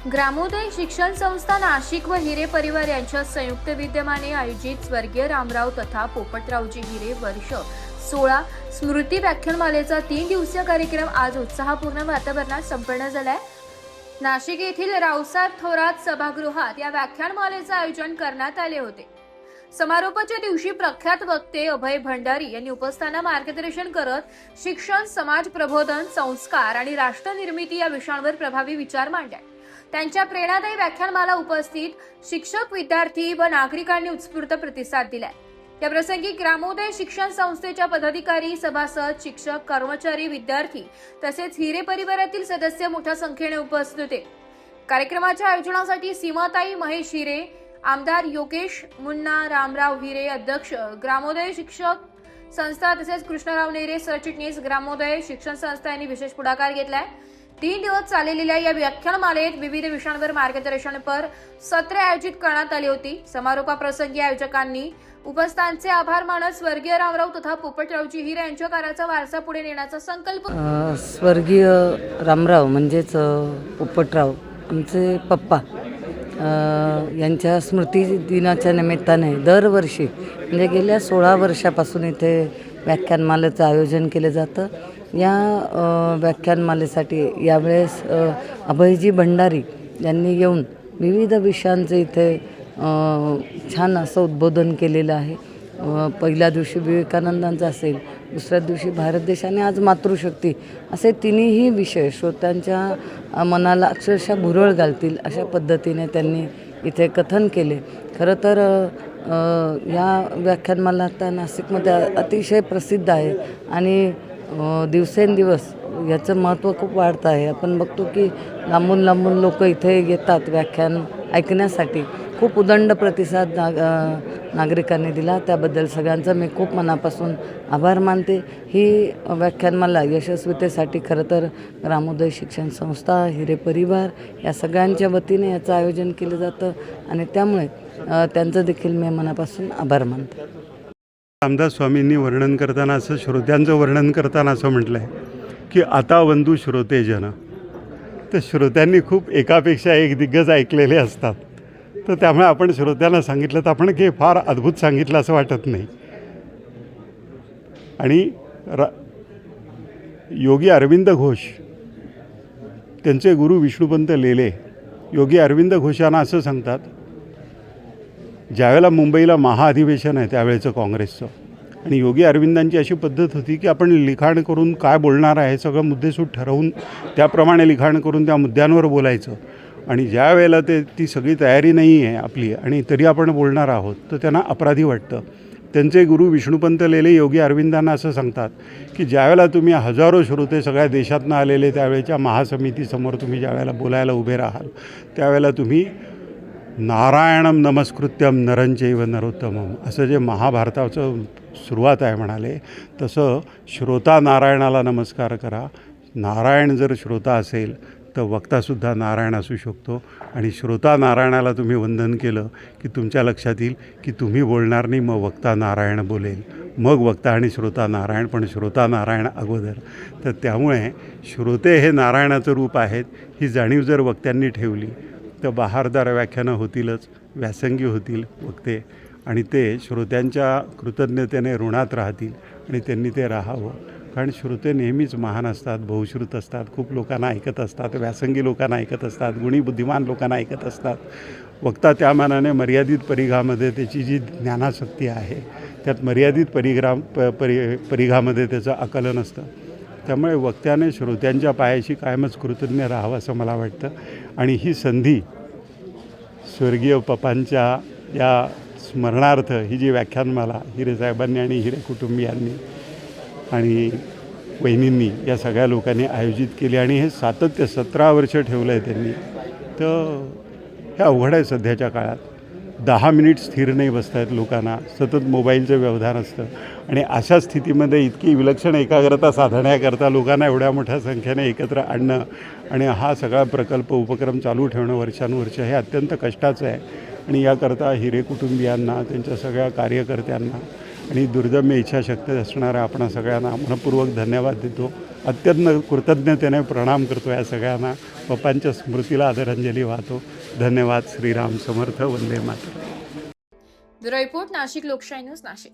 ग्रामोदय शिक्षण संस्था नाशिक व हिरे परिवार यांच्या संयुक्त विद्यमाने आयोजित स्वर्गीय रामराव तथा पोपटरावजी हिरे वर्ष 16 स्मृती व्याख्यानमालेचा 3 दिवसीय कार्यक्रम आज उत्साहपूर्ण वातावरणात संपन्न झालाय। नाशिक येथील रावसाहेब थोरात सभागृहात या व्याख्यानमालेचे आयोजन करण्यात आले होते। समारोपाच्या दिवशी प्रख्यात वक्ते अभय भंडारी यांनी उपस्थाना मार्गदर्शन करत शिक्षण, समाज प्रबोधन, संस्कार आणि राष्ट्र निर्मिती या विषयांवर प्रभावी विचार मांडले। त्यांच्या प्रेरणादायी व्याख्यानमाला उपस्थित शिक्षक, विद्यार्थी व नागरिकांनी उत्स्फूर्त प्रतिसाद दिलाय। या प्रसंगी ग्रामोदय शिक्षण संस्थेच्या पदाधिकारी, सभासद, शिक्षक, कर्मचारी, विद्यार्थी तसेच हिरे परिवारातील सदस्य मोठ्या संख्येने उपस्थित होते। कार्यक्रमाच्या आयोजनासाठी सीमाताई महेश हिरे, आमदार योगेश मुन्ना, रामराव हिरे अध्यक्ष, ग्रामोदय शिक्षक संस्था तसेच कृष्णराव नेरे सरचिटणीस, ग्रामोदय शिक्षण संस्था यांनी विशेष पुढाकार घेतलाय। 3 दिवस चाललेल्या या व्याख्यानमालेत विविध विषयांवर मार्गदर्शनपर सत्रे आयोजित करण्यात आली होती। समारोपाप्रसंगी आयोजकांनी उपस्थितांचे आभार मानत स्वर्गीय रामराव तथा पोपटरावजी हिरे यांच्या कार्याचा वारसा पुढे नेण्याचा संकल्प। स्वर्गीय रामराव म्हणजेच पोपटराव आमचे पप्पा यांच्या स्मृती दिनाच्या निमित्ताने दरवर्षी म्हणजे गेल्या 16 वर्षापासून इथे व्याख्यानमालेचं आयोजन केलं जातं। या व्याख्यानमालेसाठी यावेळेस अभयजी भंडारी यांनी येऊन विविध विषयांचे इथे छान असं उद्बोधन केलेलं आहे। पहिल्या दिवशी विवेकानंदांचा असेल, दुसऱ्या दिवशी भारत देश आणि आज मातृशक्ती असे तिन्ही विषय श्रोत्यांच्या मनाला अक्षरशः भुरळ घालतील अशा पद्धतीने त्यांनी इथे कथन केले। खरं तर या व्याख्यानमाला आता नाशिकमध्ये अतिशय प्रसिद्ध आहे आणि दिवसेंदिवस याचं महत्त्व खूप वाढतं आहे। आपण बघतो की लांबून लांबून लोक इथे येतात व्याख्यान ऐकण्यासाठी। खूप उदंड प्रतिसाद नागरिकांनी दिला, त्याबद्दल सगळ्यांचा मी खूप मनापासून आभार मानते। ही व्याख्यानमाला यशस्वीतेसाठी खरं तर ग्रामोदय शिक्षण संस्था, हिरे परिवार या सगळ्यांच्या वतीने याचं आयोजन केलं जातं आणि त्यामुळे त्यांचं देखील मी मनापासून आभार मानते। रामदास स्वामींनी वर्णन करताना असं, श्रोत्यांचं वर्णन करताना असं म्हटलं आहे की आता वंदू श्रोते जन। तर श्रोत्यांनी खूप एकापेक्षा एक दिग्गज ऐकलेले असतात, तर त्यामुळे आपण श्रोत्यांना सांगितलं तर आपण की फार अद्भुत सांगितलं असं वाटत नाही। आणि योगी अरविंद घोष त्यांचे गुरु विष्णुपंत लेले योगी अरविंद घोषांना असं सांगतात, ज्यावेळेला मुंबईला महाअधिवेशन आहे त्यावेळेचं काँग्रेसचं, आणि योगी अरविंदांची अशी पद्धत होती की आपण लिखाण करून काय बोलणार आहे सगळं मुद्देसूद ठरवून त्याप्रमाणे लिखाण करून त्या मुद्द्यांवर बोलायचं। आणि ज्या वेळेला ती सगळी तयारी नाही आहे आपली आणि तरी आपण बोलणार आहोत तर त्यांना अपराधी वाटतं। त्यांचे गुरु विष्णुपंत लेले योगी अरविंदांना असं सांगतात की ज्यावेळेला तुम्ही हजारो श्रोते सगळ्या देशातनं आलेले त्यावेळेच्या महासमितीसमोर तुम्ही ज्यावेळेला बोलायला उभे राहाल त्यावेळेला तुम्ही नारायणम नमस्कृत्यम नरंचैव नरोत्तमम असं जे महाभारताचं सुरुवात आहे म्हणाले, तसं श्रोता नारायणाला नमस्कार करा। नारायण जर श्रोता असेल तर वक्तासुद्धा नारायण असू शकतो, आणि श्रोता नारायणाला तुम्ही वंदन केलं की तुमच्या लक्षात येईल की तुम्ही बोलणार नाही, मग वक्ता नारायण बोलेल, मग वक्ता आणि श्रोता नारायण, पण श्रोता नारायण अगोदर। तर त्यामुळे श्रोते हे नारायणाचं रूप आहेत ही जाणीव जर वक्त्यांनी ठेवली तर बहारदार व्याख्यानं होतीलच, व्यासंगी होतील वक्ते, आणि ते श्रोत्यांच्या कृतज्ञतेने ऋणात राहतील आणि त्यांनी ते राहावं। कारण श्रोते नेहमीच महान असतात, बहुश्रुत असतात, खूप लोकांना ऐकत असतात, व्यासंगी लोकांना ऐकत असतात, गुणी बुद्धिमान लोकांना ऐकत असतात। वक्ता त्या मानाने मर्यादित परिघामध्ये त्याची जी ज्ञानाशक्ती आहे त्यात मर्यादित परिघामध्ये त्याचं आकलन असतं। त्यामुळे वक्त्याने श्रोत्यांच्या पायाशी कायमच कृतज्ञ राहावं असं मला वाटतं। आणि ही संधी स्वर्गीय पप्पांच्या या स्मरणार्थ ही जी व्याख्यानमाला हिरे साहेबांनी आणि हिरे कुटुंबियांनी आणि वहिनींनी या सगळ्या लोकांनी आयोजित केली आणि हे सातत्य 17 वर्ष ठेवलं आहे त्यांनी, तर हे अवघड आहे सध्याच्या काळात। 10 मिनिट स्थिर नाही बसता येत लोकांना, सतत मोबाईलचं व्यवधान असतं, आणि अशा स्थितीमध्ये इतकी विलक्षण एकाग्रता साधण्याकरता लोकांना एवढ्या मोठ्या संख्येने एकत्र आणणं आणि हा सगळा प्रकल्प उपक्रम चालू ठेवणं वर्षानुवर्ष हे अत्यंत कष्टाचं आहे। आणि याकरता हिरे कुटुंबियांना, त्यांच्या सगळ्या कार्यकर्त्यांना आणि दुर्दम्य इच्छाशक्ती असणाऱ्या आपण सगळ्यांना मनपूर्वक धन्यवाद देतो. अत्यंत कृतज्ञतेने प्रणाम करतो या सगळ्यांना. पप्पांच्या स्मृतीला आदरांजली वाहतो. धन्यवाद. श्रीराम समर्थ. वंदे मातरम्. ब्युरो रिपोर्ट, नाशिक लोकशाही न्यूज, नाशिक.